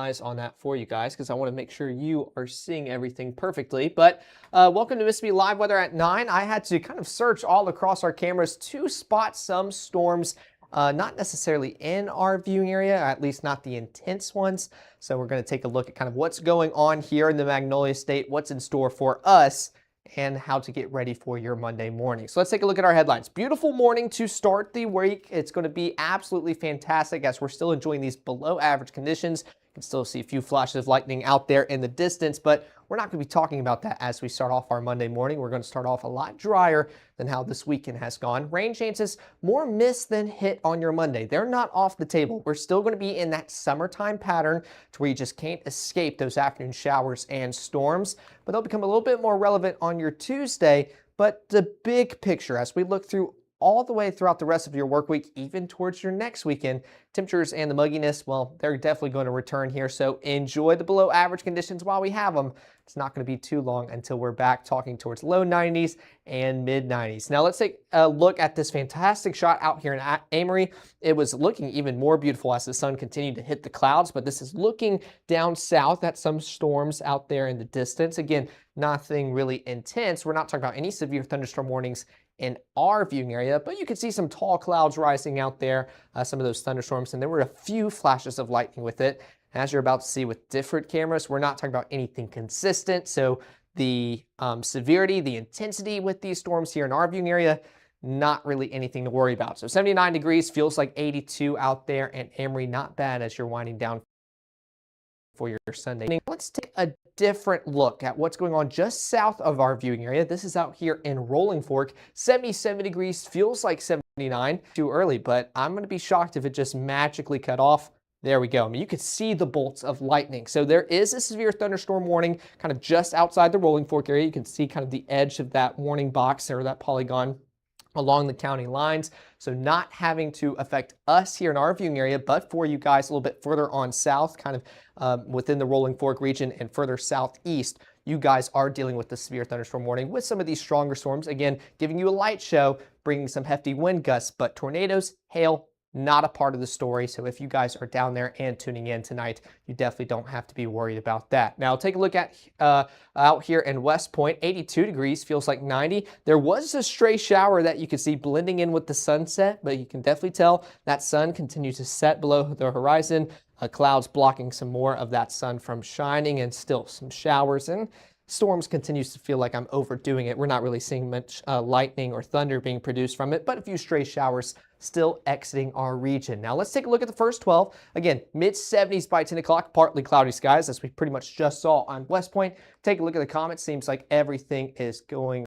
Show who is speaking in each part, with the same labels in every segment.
Speaker 1: eyes on that for you guys because I want to make sure you are seeing everything perfectly. But welcome to Mississippi Live Weather at 9. I had to kind of search all across our cameras to spot some storms, not necessarily in our viewing area, at least not the intense ones. So we're going to take a look at kind of what's going on here in the Magnolia State, what's in store for us, and how to get ready for your Monday morning. So let's take a look at our headlines. Beautiful morning to start the week. It's going to be absolutely fantastic as we're still enjoying these below average conditions. You can still see a few flashes of lightning out there in the distance, but we're not going to be talking about that as we start off our Monday morning. We're going to start off a lot drier than how this weekend has gone. Rain chances, more miss than hit on your Monday. They're not off the table. We're still going to be in that summertime pattern to where you just can't escape those afternoon showers and storms, but they'll become a little bit more relevant on your Tuesday. But the big picture, as we look through all the way throughout the rest of your work week, even towards your next weekend, temperatures and the mugginess, well, they're definitely going to return here. So enjoy the below average conditions while we have them. It's not going to be too long until we're back talking towards low 90s and mid 90s. Now let's take a look at this fantastic shot out here in Amory. It was looking even more beautiful as the sun continued to hit the clouds, but this is looking down south at some storms out there in the distance. Again, nothing really intense. We're not talking about any severe thunderstorm warnings in our viewing area, but you can see some tall clouds rising out there, some of those thunderstorms, and there were a few flashes of lightning with it. As you're about to see with different cameras, we're not talking about anything consistent. So the severity, the intensity with these storms here in our viewing area, not really anything to worry about. So 79 degrees feels like 82 out there, and Emory, not bad as you're winding down for your Sunday. Let's take a different look at what's going on just south of our viewing area. This is out here in Rolling Fork. 77 degrees feels like 79. Too early, but I'm going to be shocked if it just magically cut off. There we go. I mean, you could see the bolts of lightning. So there is a severe thunderstorm warning kind of just outside the Rolling Fork area. You can see kind of the edge of that warning box or that polygon along the county lines. So not having to affect us here in our viewing area, but for you guys a little bit further on south, kind of within the Rolling Fork region and further southeast, you guys are dealing with the severe thunderstorm warning with some of these stronger storms. Again, giving you a light show, bringing some hefty wind gusts, but tornadoes, hail, not a part of the story. So if you guys are down there and tuning in tonight, you definitely don't have to be worried about that. Now take a look at out here in West Point, 82 degrees, feels like 90. There was a stray shower that you could see blending in with the sunset, but you can definitely tell that sun continues to set below the horizon. Clouds blocking some more of that sun from shining, and still some showers and storms. Continues to feel like I'm overdoing it. We're not really seeing much lightning or thunder being produced from it, but a few stray showers still exiting our region. Now let's take a look at the first 12. Again, mid 70s by 10 o'clock, partly cloudy skies as we pretty much just saw on West Point. Take a look at the comments. Seems like everything is going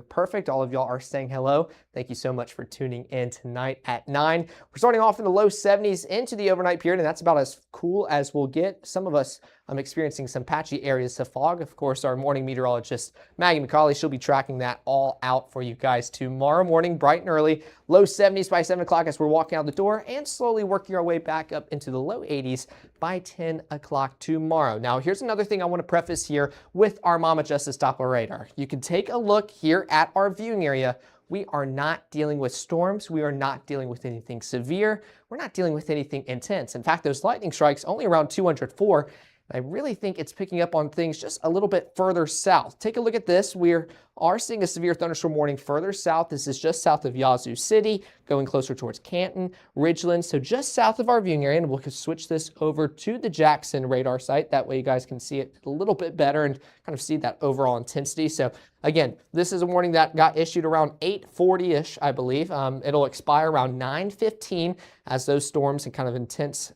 Speaker 1: perfect. All of y'all are saying hello. Thank you so much for tuning in tonight at 9. We're starting off in the low 70s into the overnight period, and that's about as cool as we'll get. Some of us experiencing some patchy areas of fog. Of course, our morning meteorologist, Maggie McCauley, she'll be tracking that all out for you guys tomorrow morning, bright and early. Low 70s by 7 o'clock as we're walking out the door, and slowly working our way back up into the low 80s by 10 o'clock tomorrow. Now, here's another thing I want to preface here with our Mama Justice Doppler radar. You can take a look here at our viewing area. We are not dealing with storms. We are not dealing with anything severe. We're not dealing with anything intense. In fact, those lightning strikes only around 204. I really think it's picking up on things just a little bit further south. Take a look at this. We are seeing a severe thunderstorm warning further south. This is just south of Yazoo City, going closer towards Canton, Ridgeland. So just south of our viewing area, and we'll switch this over to the Jackson radar site. That way you guys can see it a little bit better and kind of see that overall intensity. So again, this is a warning that got issued around 8:40-ish, I believe. It'll expire around 9:15 as those storms and kind of intense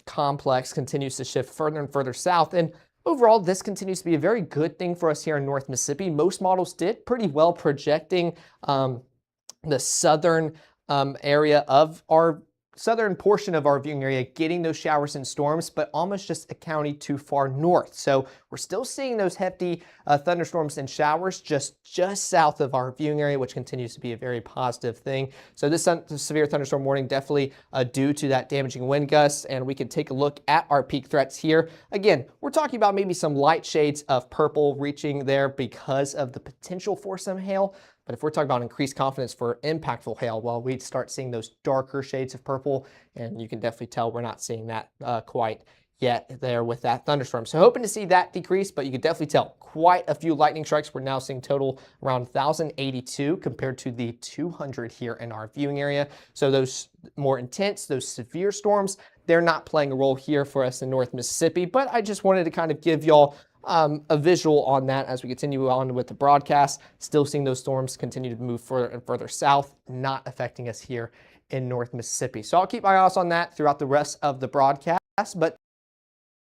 Speaker 1: complex continues to shift further and further south. And overall, this continues to be a very good thing for us here in North Mississippi. Most models did pretty well projecting the southern area of our southern portion of our viewing area getting those showers and storms, but almost just a county too far north. So we're still seeing those hefty thunderstorms and showers just south of our viewing area, which continues to be a very positive thing. So this severe thunderstorm warning definitely due to that damaging wind gusts, and we can take a look at our peak threats here. Again, we're talking about maybe some light shades of purple reaching there because of the potential for some hail. But if we're talking about increased confidence for impactful hail, well, we'd start seeing those darker shades of purple, and you can definitely tell we're not seeing that quite yet there with that thunderstorm. So hoping to see that decrease, but you can definitely tell quite a few lightning strikes. We're now seeing total around 1,082 compared to the 200 here in our viewing area. So those more intense, those severe storms, they're not playing a role here for us in North Mississippi, but I just wanted to kind of give y'all a visual on that as we continue on with the broadcast. Still seeing those storms continue to move further and further south, not affecting us here in North Mississippi. So I'll keep my eyes on that throughout the rest of the broadcast, but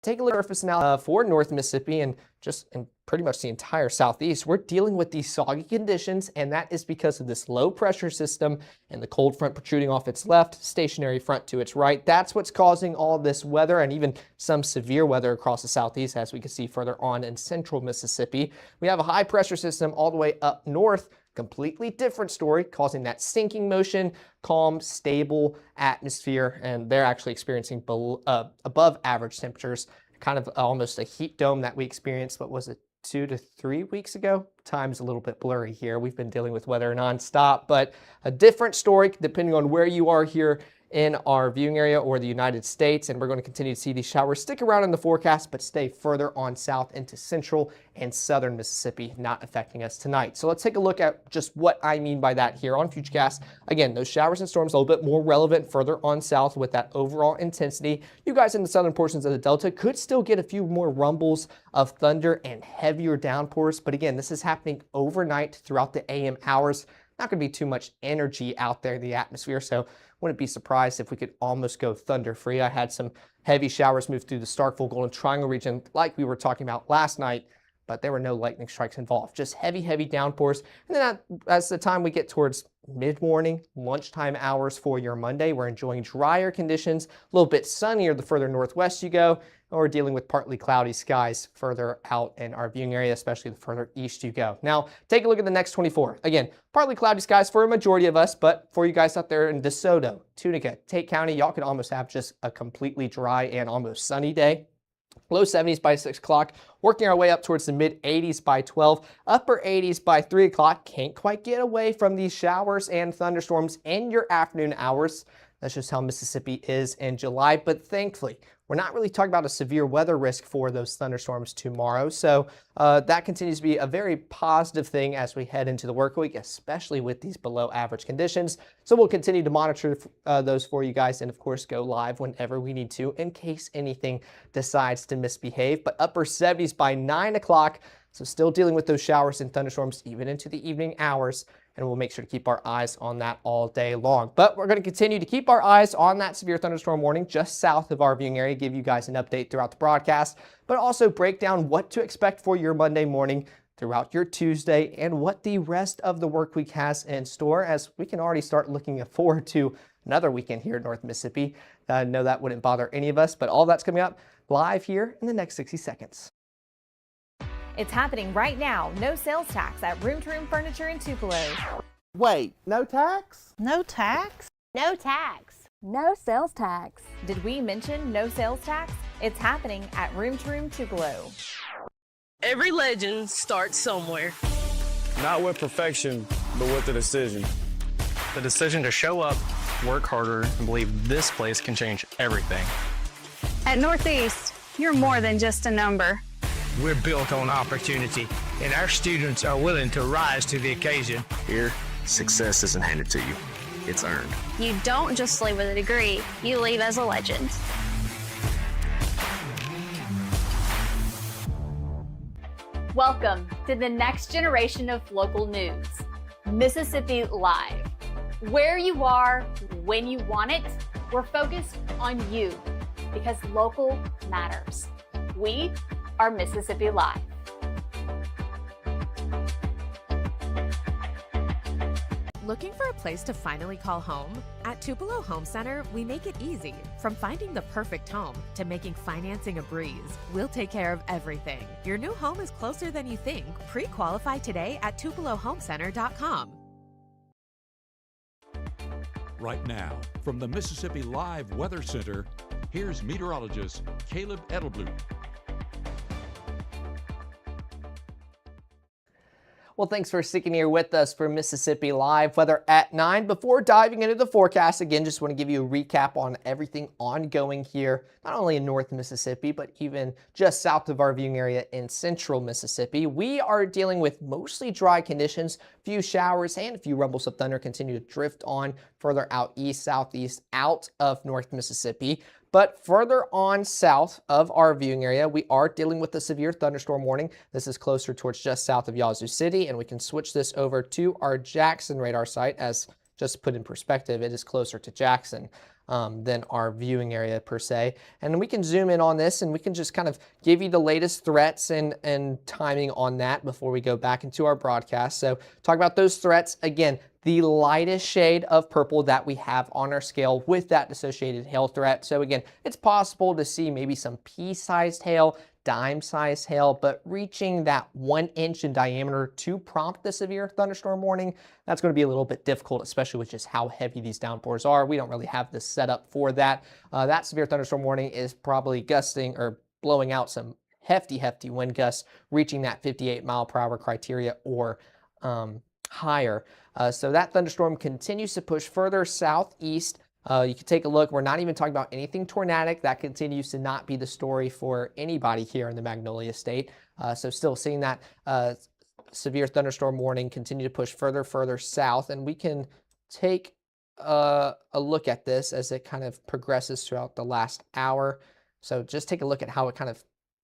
Speaker 1: take a look at surface now for North Mississippi and just in pretty much the entire southeast. We're dealing with these soggy conditions, and that is because of this low pressure system and the cold front protruding off its left, stationary front to its right. That's what's causing all this weather and even some severe weather across the southeast, as we can see further on in central Mississippi. We have a high pressure system all the way up north. Completely different story, causing that sinking motion, calm, stable atmosphere, and they're actually experiencing above average temperatures, kind of almost a heat dome that we experienced, what was it, 2 to 3 weeks ago? Time's a little bit blurry here. We've been dealing with weather nonstop, but a different story depending on where you are here in our viewing area or the United States, and we're going to continue to see these showers stick around in the forecast, but stay further on south into central and southern Mississippi, not affecting us tonight. So let's take a look at just what I mean by that here on Futurecast. Again, those showers and storms a little bit more relevant further on south with that overall intensity. You guys in the southern portions of the Delta could still get a few more rumbles of thunder and heavier downpours, but again, this is happening overnight throughout the AM hours. Not going to be too much energy out there in the atmosphere, so wouldn't be surprised if we could almost go thunder-free. I had some heavy showers move through the Starkville Golden Triangle region like we were talking about last night, but there were no lightning strikes involved. Just heavy, heavy downpours. And then as the time we get towards mid-morning, lunchtime hours for your Monday, we're enjoying drier conditions, a little bit sunnier the further northwest you go, and we're dealing with partly cloudy skies further out in our viewing area, especially the further east you go. Now, take a look at the next 24. Again, partly cloudy skies for a majority of us, but for you guys out there in DeSoto, Tunica, Tate County, y'all could almost have just a completely dry and almost sunny day. Low 70s by 6 o'clock, working our way up towards the mid 80s by 12, upper 80s by 3 o'clock. Can't quite get away from these showers and thunderstorms in your afternoon hours. That's just how Mississippi is in July, but thankfully, we're not really talking about a severe weather risk for those thunderstorms tomorrow. So that continues to be a very positive thing as we head into the work week, especially with these below average conditions. So we'll continue to monitor those for you guys and of course go live whenever we need to in case anything decides to misbehave. But upper 70s by 9 o'clock. So still dealing with those showers and thunderstorms even into the evening hours. And we'll make sure to keep our eyes on that all day long. But we're going to continue to keep our eyes on that severe thunderstorm warning just south of our viewing area, give you guys an update throughout the broadcast, but also break down what to expect for your Monday morning throughout your Tuesday and what the rest of the work week has in store, as we can already start looking forward to another weekend here in North Mississippi. I know that wouldn't bother any of us, but all that's coming up live here in the next 60 seconds.
Speaker 2: It's happening right now. No sales tax at Room to Room Furniture in Tupelo.
Speaker 3: Wait, no tax?
Speaker 4: No tax?
Speaker 5: No tax. No sales tax.
Speaker 2: Did we mention no sales tax? It's happening at Room to Room Tupelo.
Speaker 4: Every legend starts somewhere.
Speaker 6: Not with perfection, but with the decision.
Speaker 7: The decision to show up, work harder, and believe this place can change everything.
Speaker 8: At Northeast, you're more than just a number.
Speaker 9: We're built on opportunity, and our students are willing to rise to the occasion.
Speaker 10: Here, success isn't handed to you. It's earned.
Speaker 8: You don't just leave with a degree, you leave as a legend.
Speaker 5: Welcome to the next generation of local news, Mississippi Live. Where you are, when you want it, we're focused on you because local matters. We are Mississippi Live.
Speaker 11: Looking for a place to finally call home? At Tupelo Home Center, we make it easy. From finding the perfect home to making financing a breeze, we'll take care of everything. Your new home is closer than you think. Pre-qualify today at tupelohomecenter.com.
Speaker 12: Right now, from the Mississippi Live Weather Center, here's meteorologist Caleb Edelblut.
Speaker 1: Well, thanks for sticking here with us for Mississippi Live Weather at 9. Before diving into the forecast, again, just want to give you a recap on everything ongoing here, not only in North Mississippi, but even just south of our viewing area in central Mississippi. We are dealing with mostly dry conditions, few showers, and a few rumbles of thunder continue to drift on further out east, southeast, out of North Mississippi. But further on south of our viewing area, we are dealing with a severe thunderstorm warning. This is closer towards just south of Yazoo City, and we can switch this over to our Jackson radar site. As just to put in perspective, it is closer to Jackson than our viewing area per se. And we can zoom in on this and we can just kind of give you the latest threats and timing on that before we go back into our broadcast. So talk about those threats again. The lightest shade of purple that we have on our scale with that associated hail threat. So again, it's possible to see maybe some pea-sized hail, dime-sized hail, but reaching that 1 inch in diameter to prompt the severe thunderstorm warning, that's going to be a little bit difficult, especially with just how heavy these downpours are. We don't really have the setup for that. That severe thunderstorm warning is probably gusting or blowing out some hefty wind gusts, reaching that 58 mile per hour criteria or higher. So that thunderstorm continues to push further southeast. You can take a look. We're not even talking about anything tornadic. That continues to not be the story for anybody here in the Magnolia State. So still seeing that severe thunderstorm warning continue to push further south. And we can take a look at this as it kind of progresses throughout the last hour. So just take a look at how it kind of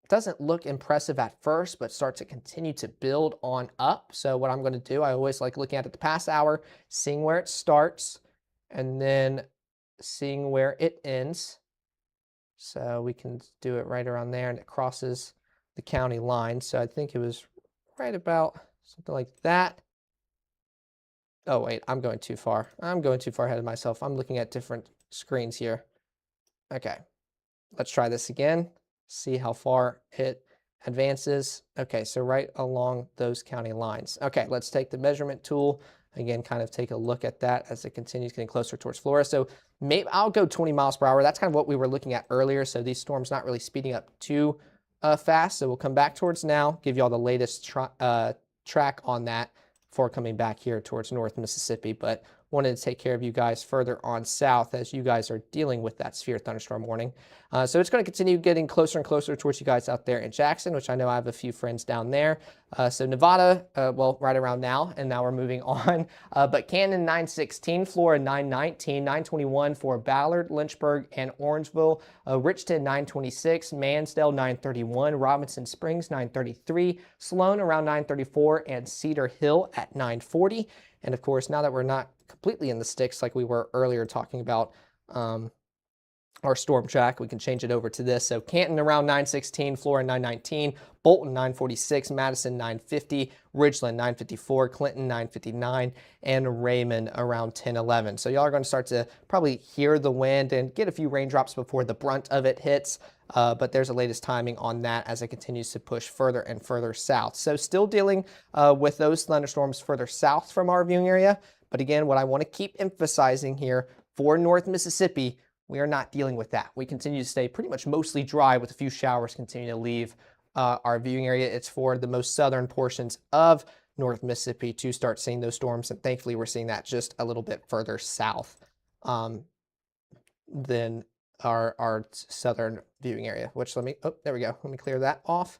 Speaker 1: doesn't look impressive at first, but starts to continue to build on up. So what I'm going to do, I always like looking at it the past hour, seeing where it starts, and then seeing where it ends. So we can do it right around there, and it crosses the county line. So I think it was right about something like that. Oh, wait, I'm going too far. I'm going too far ahead of myself. I'm looking at different screens here. Okay, let's try this again. See how far it advances. Okay, so right along those county lines. Okay, let's take the measurement tool. Again, kind of take a look at that as it continues getting closer towards Florida. So maybe I'll go 20 miles per hour. That's kind of what we were looking at earlier. So these storms not really speeding up too fast. So we'll come back towards now, give you all the latest track on that before coming back here towards North Mississippi. But wanted to take care of you guys further on south as you guys are dealing with that severe thunderstorm warning. So it's going to continue getting closer and closer towards you guys out there in Jackson, which I know I have a few friends down there. So Nevada, well, right around now, and now we're moving on. But Cannon 916, Florida 919, 921 for Ballard, Lynchburg, and Orangeville. Richton 926, Mansdale 931, Robinson Springs 933, Sloan around 934, and Cedar Hill at 940. And of course, now that we're not completely in the sticks like we were earlier talking about our storm track, we can change it over to this. So Canton around 916, Florida 919, Bolton 946, Madison 950, Ridgeland 954, Clinton 959, and Raymond around 1011. So y'all are going to start to probably hear the wind and get a few raindrops before the brunt of it hits. But there's the latest timing on that as it continues to push further and further south. So still dealing with those thunderstorms further south from our viewing area. But again, what I want to keep emphasizing here for North Mississippi, we are not dealing with that. We continue to stay pretty much mostly dry with a few showers continuing to leave our viewing area. It's for the most southern portions of North Mississippi to start seeing those storms. And thankfully, we're seeing that just a little bit further south than our southern viewing area, which there we go. Let me clear that off.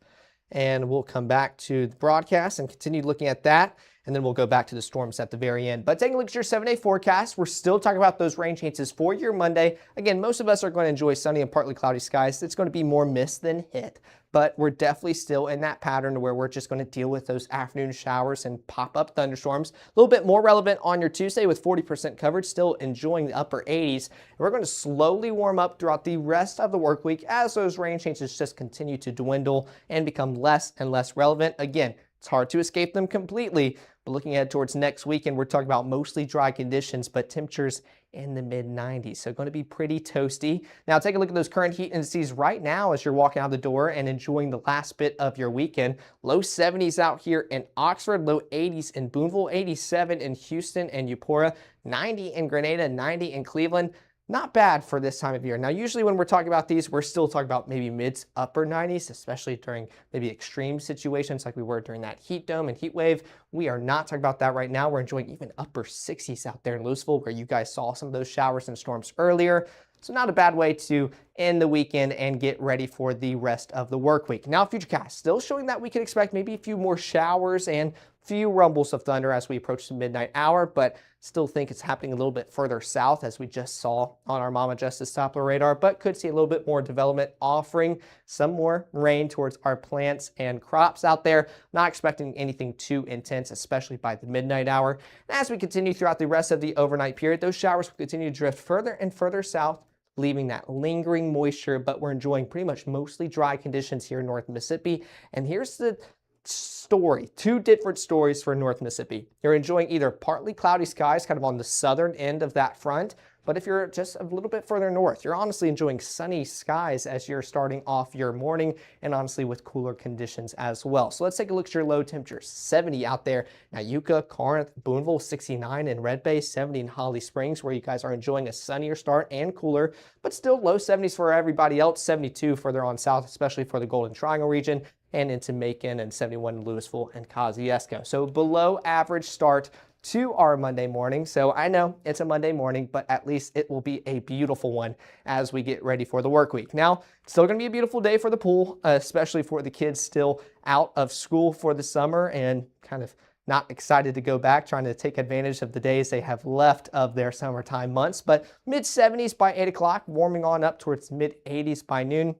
Speaker 1: And we'll come back to the broadcast and continue looking at that. And then we'll go back to the storms at the very end. But taking a look at your 7-day forecast, we're still talking about those rain chances for your Monday. Again, most of us are going to enjoy sunny and partly cloudy skies. It's going to be more mist than hit. But we're definitely still in that pattern where we're just going to deal with those afternoon showers and pop-up thunderstorms. A little bit more relevant on your Tuesday with 40% coverage, still enjoying the upper 80s. And we're going to slowly warm up throughout the rest of the work week as those rain chances just continue to dwindle and become less and less relevant. Again, it's hard to escape them completely, but looking ahead towards next weekend, we're talking about mostly dry conditions, but temperatures in the mid-90s. So going to be pretty toasty. Now take a look at those current heat indices right now as you're walking out the door and enjoying the last bit of your weekend. Low 70s out here in Oxford, low 80s in Boonville, 87 in Houston and Eupora, 90 in Grenada, 90 in Cleveland. not bad for this time of year. Now, usually when we're talking about these, we're still talking about maybe mid to upper 90s, especially during maybe extreme situations like we were during that heat dome and heat wave. We are not talking about that right now. We're enjoying even upper 60s out there in Louisville, where you guys saw some of those showers and storms earlier. So not a bad way to end the weekend and get ready for the rest of the work week. Now, Futurecast still showing that we can expect maybe a few more showers and few rumbles of thunder as we approach the midnight hour, but still think it's happening a little bit further south, as we just saw on our Mama Justice Doppler radar, but could see a little bit more development, offering some more rain towards our plants and crops out there. Not expecting anything too intense, especially by the midnight hour. And as we continue throughout the rest of the overnight period, those showers will continue to drift further and further south, leaving that lingering moisture, but we're enjoying pretty much mostly dry conditions here in North Mississippi. And here's the story, two different stories for North Mississippi. You're enjoying either partly cloudy skies kind of on the southern end of that front, but if you're just a little bit further north, you're honestly enjoying sunny skies as you're starting off your morning, and honestly with cooler conditions as well. So let's take a look at your low temperatures. 70 out there in Iuka, Corinth, Boonville, 69 in Red Bay, 70 in Holly Springs, where you guys are enjoying a sunnier start and cooler, but still low 70s for everybody else. 72 further on south, especially for the Golden Triangle region, and into Macon, and 71 in Louisville and Kosciuszko. So below average start to our Monday morning. So I know it's a Monday morning, but at least it will be a beautiful one as we get ready for the work week. Now, it's still going to be a beautiful day for the pool, especially for the kids still out of school for the summer and kind of not excited to go back, trying to take advantage of the days they have left of their summertime months. But mid 70s by 8 o'clock, warming on up towards mid 80s by noon.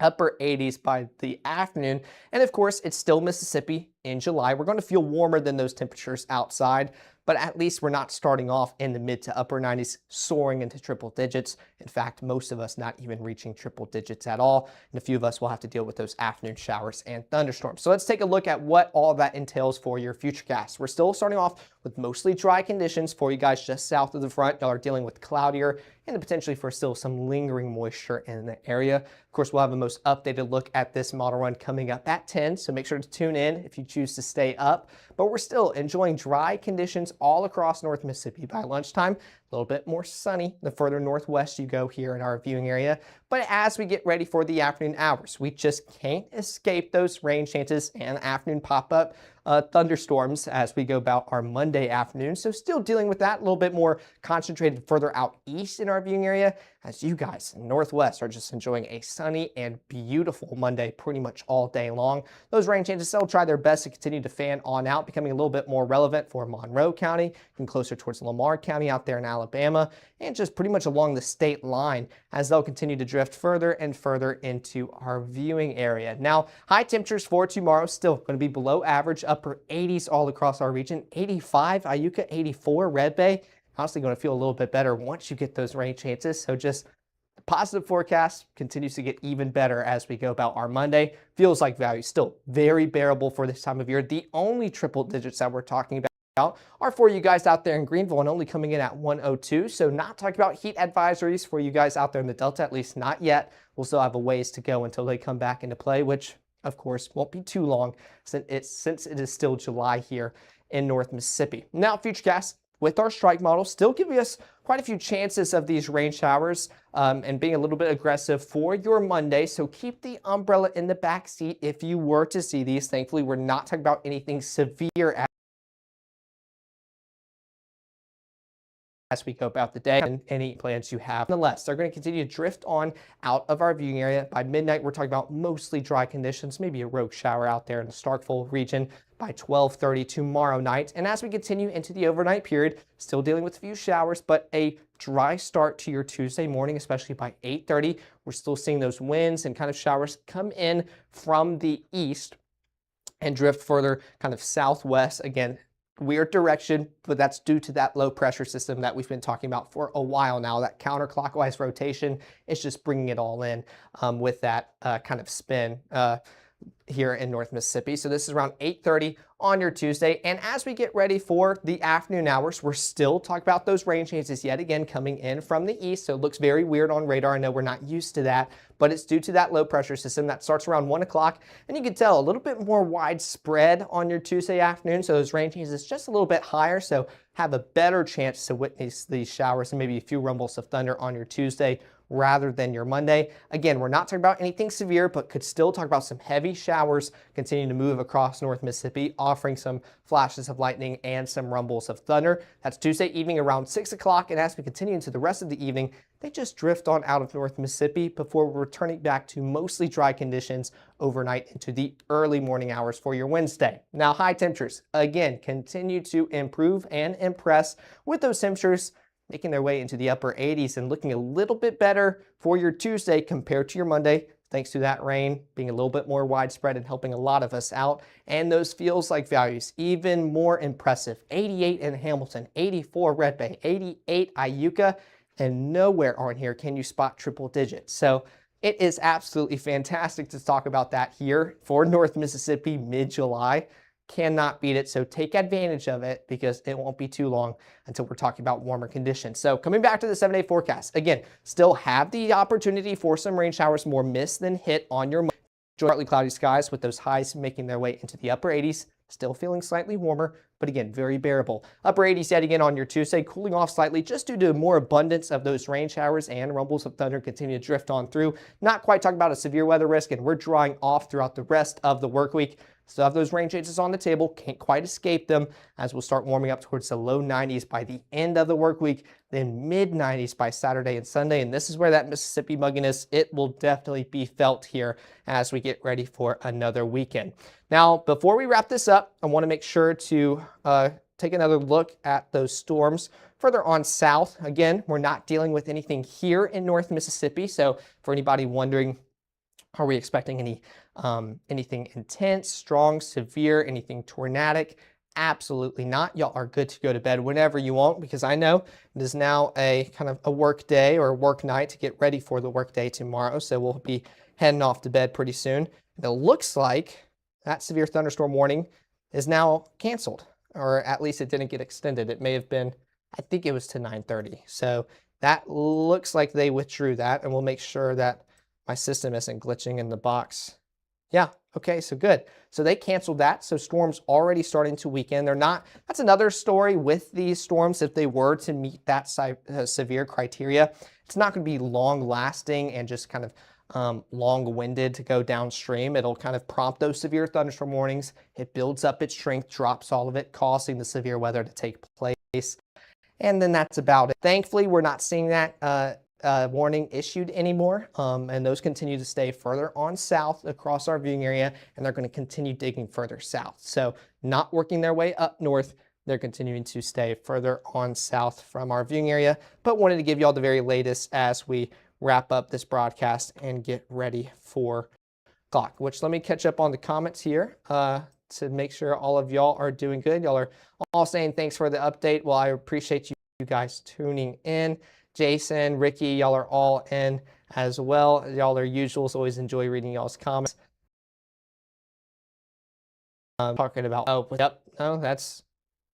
Speaker 1: Upper 80s by the afternoon. And of course, it's still Mississippi in July. We're going to feel warmer than those temperatures outside, but at least we're not starting off in the mid to upper 90s, soaring into triple digits. In fact, most of us not even reaching triple digits at all. And a few of us will have to deal with those afternoon showers and thunderstorms. So let's take a look at what all that entails for your Futurecast. We're still starting off with mostly dry conditions for you guys just south of the front. Y'all are dealing with cloudier and potentially for still some lingering moisture in the area. Of course, we'll have the most updated look at this model run coming up at 10, so make sure to tune in if you choose to stay up. But we're still enjoying dry conditions all across North Mississippi by lunchtime. A little bit more sunny the further northwest you go here in our viewing area. But as we get ready for the afternoon hours, we just can't escape those rain chances and afternoon pop-up thunderstorms as we go about our Monday afternoon. So still dealing with that, a little bit more concentrated further out east in our viewing area, as you guys in Northwest are just enjoying a sunny and beautiful Monday pretty much all day long. Those rain chances still try their best to continue to fan on out, becoming a little bit more relevant for Monroe County and closer towards Lamar County out there in Alabama, and just pretty much along the state line as they'll continue to drift further and further into our viewing area. Now, high temperatures for tomorrow still going to be below average, upper 80s all across our region. 85 Iuka, 84 Red Bay. Honestly going to feel a little bit better once you get those rain chances. So just the positive forecast continues to get even better as we go about our Monday. Feels like value still very bearable for this time of year. The only triple digits that we're talking about are for you guys out there in Greenville and only coming in at 102. So not talking about heat advisories for you guys out there in the Delta, at least not yet. We'll still have a ways to go until they come back into play, which of course won't be too long since it is still July here in North Mississippi. Now, Futurecast with our strike model still giving us quite a few chances of these rain showers and being a little bit aggressive for your Monday. So keep the umbrella in the back seat if you were to see these. Thankfully, we're not talking about anything severe as we go about the day and any plans you have. Nonetheless, they're going to continue to drift on out of our viewing area. By midnight, we're talking about mostly dry conditions, maybe a rogue shower out there in the Starkville region by 12:30 tomorrow night. And as we continue into the overnight period, still dealing with a few showers, but a dry start to your Tuesday morning, especially by 8:30. We're still seeing those winds and kind of showers come in from the east and drift further kind of southwest. Again, weird direction, but that's due to that low pressure system that we've been talking about for a while now. That counterclockwise rotation is just bringing it all in with that kind of spin here in North Mississippi. So this is around 8:30 on your Tuesday. And as we get ready for the afternoon hours, we're still talking about those rain chances yet again coming in from the east. So it looks very weird on radar. I know we're not used to that, but it's due to that low pressure system that starts around 1 o'clock. And you can tell a little bit more widespread on your Tuesday afternoon. So those rain chances just a little bit higher. So have a better chance to witness these showers and maybe a few rumbles of thunder on your Tuesday rather than your Monday. Again, we're not talking about anything severe, but could still talk about some heavy showers continuing to move across North Mississippi, offering some flashes of lightning and some rumbles of thunder. That's Tuesday evening around 6 o'clock, and as we continue into the rest of the evening, they just drift on out of North Mississippi before returning back to mostly dry conditions overnight into the early morning hours for your Wednesday. Now, high temperatures, again, continue to improve and impress with those temperatures making their way into the upper 80s and looking a little bit better for your Tuesday compared to your Monday, thanks to that rain being a little bit more widespread and helping a lot of us out. And those feels like values, even more impressive. 88 in Hamilton, 84 Red Bay, 88 Iuka, and nowhere on here can you spot triple digits. So it is absolutely fantastic to talk about that here for North Mississippi mid-July. Cannot beat it, so take advantage of it because it won't be too long until we're talking about warmer conditions. So coming back to the 7-day forecast, again, still have the opportunity for some rain showers, more miss than hit on your partly cloudy skies with those highs making their way into the upper 80s, still feeling slightly warmer, but again, very bearable. Upper 80s yet again on your Tuesday, cooling off slightly just due to more abundance of those rain showers and rumbles of thunder continue to drift on through. Not quite talking about a severe weather risk, and we're drying off throughout the rest of the work week. Still have those rain chances on the table, can't quite escape them as we'll start warming up towards the low 90s by the end of the work week, then mid 90s by Saturday and Sunday. And this is where that Mississippi mugginess, it will definitely be felt here as we get ready for another weekend. Now, before we wrap this up, I want to make sure to take another look at those storms further on south. Again, we're not dealing with anything here in North Mississippi. So for anybody wondering, are we expecting anything intense, strong, severe, anything tornadic? Absolutely not. Y'all are good to go to bed whenever you want because I know it is now a kind of a work day or a work night to get ready for the work day tomorrow. So we'll be heading off to bed pretty soon. And it looks like that severe thunderstorm warning is now canceled, or at least it didn't get extended. It may have been, I think it was to 9:30. So that looks like they withdrew that, and we'll make sure that my system isn't glitching in the box. Yeah, okay, so good. So they canceled that, so storms already starting to weaken. They're not, that's another story with these storms. If they were to meet that severe criteria, it's not going to be long lasting and just kind of long-winded to go downstream. It'll kind of prompt those severe thunderstorm warnings. It builds up its strength, drops all of it, causing the severe weather to take place. And then that's about it. Thankfully, we're not seeing that warning issued anymore, and those continue to stay further on south across our viewing area, and they're going to continue digging further south. So not working their way up north, they're continuing to stay further on south from our viewing area, but wanted to give you all the very latest as we wrap up this broadcast and get ready for clock, which let me catch up on the comments here to make sure all of y'all are doing good. Y'all are all saying thanks for the update. Well, I appreciate you guys tuning in. Jason, Ricky, y'all are all in as well. Y'all are usuals. Always enjoy reading y'all's comments. Talking about, oh, yep, no, that's,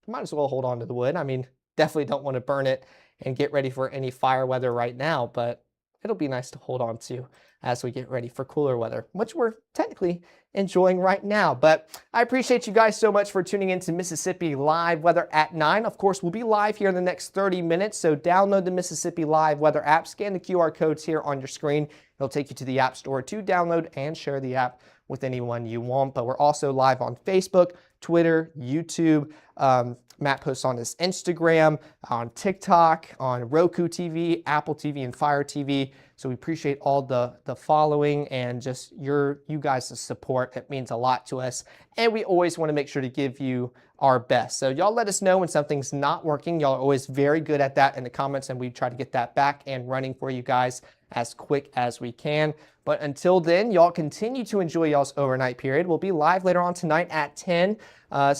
Speaker 1: might as well hold on to the wood. I mean, definitely don't want to burn it and get ready for any fire weather right now, but it'll be nice to hold on to as we get ready for cooler weather, which we're technically enjoying right now. But I appreciate you guys so much for tuning in to Mississippi Live Weather at 9. Of course, we'll be live here in the next 30 minutes, so download the Mississippi Live Weather app, scan the QR codes here on your screen. It'll take you to the App Store to download and share the app with anyone you want. But we're also live on Facebook, Twitter, YouTube. Matt posts on his Instagram, on TikTok, on Roku TV, Apple TV, and Fire TV. So we appreciate all the following and just you guys' support. It means a lot to us. And we always want to make sure to give you our best. So y'all let us know when something's not working. Y'all are always very good at that in the comments, and we try to get that back and running for you guys as quick as we can. But until then, y'all continue to enjoy y'all's overnight period. We'll be live later on tonight at 10. So